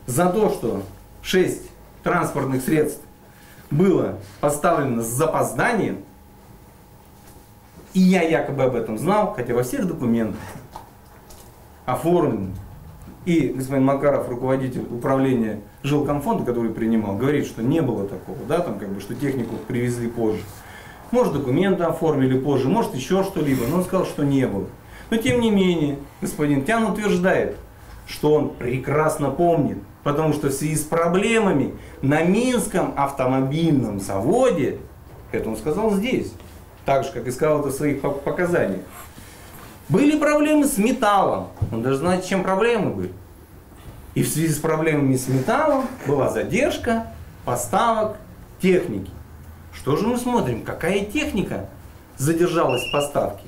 за то, что 6 транспортных средств было поставлено с запозданием, и я якобы об этом знал, хотя во всех документах оформлено. И господин Макаров, руководитель управления жилкомфонда, который принимал, говорит, что не было такого, да, там как бы, что технику привезли позже. Может, документы оформили позже, может, еще что-либо, но он сказал, что не было. Но тем не менее, господин Тян утверждает, что он прекрасно помнит, потому что в связи с проблемами на Минском автомобильном заводе, это он сказал здесь, так же, как и сказал это в своих показаниях, были проблемы с металлом. Он даже знает, чем проблемы были. И в связи с проблемами с металлом была задержка поставок техники. Что же мы смотрим? Какая техника задержалась в поставке?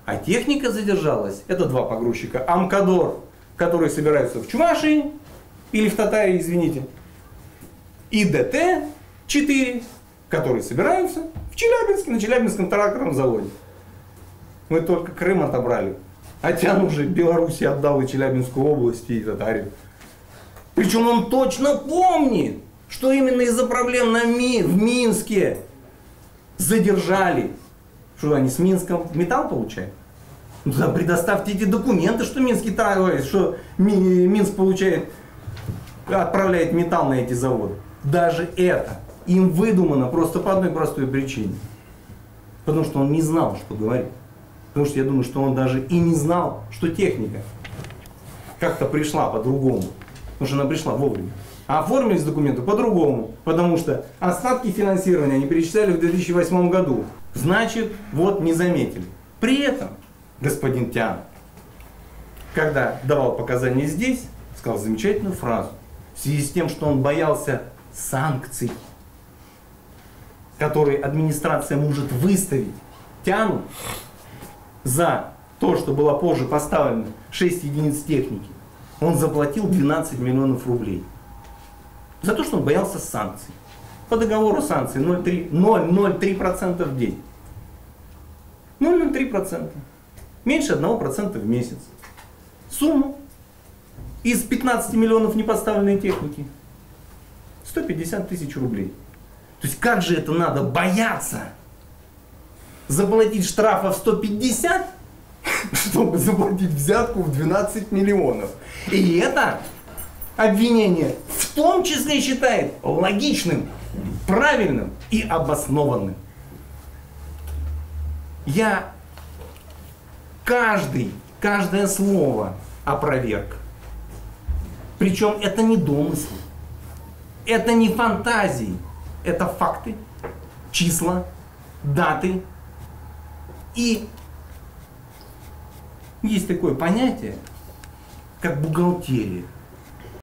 А техника задержалась, это 2 погрузчика, Амкадор, которые собираются в Чувашии, или в Татарии, извините, и ДТ-4, которые собираются в Челябинске, на Челябинском тракторном заводе. Мы только Крым отобрали, а Тян уже Беларуси отдал и Челябинскую область, и Татарию. Причем он точно помнит, что именно из-за проблем в Минске задержали. Что они с Минском металл получают? Ну, да, предоставьте эти документы, что что Минск получает, отправляет металл на эти заводы. Даже это им выдумано просто по одной простой причине. Потому что он не знал, что говорит. Потому что я думаю, что он даже и не знал, что техника как-то пришла по-другому. Потому что она пришла вовремя. А оформились документы по-другому. Потому что остатки финансирования они перечисляли в 2008 году. Значит, вот не заметили. При этом господин Тян, когда давал показания здесь, сказал замечательную фразу. В связи с тем, что он боялся санкций, которые администрация может выставить Тяну за то, что было позже поставлено 6 единиц техники, он заплатил 12 миллионов рублей. За то, что он боялся санкций. По договору санкций 0,03% в день. 0,03%. Меньше 1% в месяц. Сумма из 15 миллионов непоставленной техники 150 тысяч рублей. То есть как же это надо бояться заплатить штрафа в 150, чтобы заплатить взятку в 12 миллионов. И это обвинение в том числе считает логичным, правильным и обоснованным. Я каждое слово опроверг. Причем это не домыслы, это не фантазии, это факты, числа, даты. И есть такое понятие, как бухгалтерия.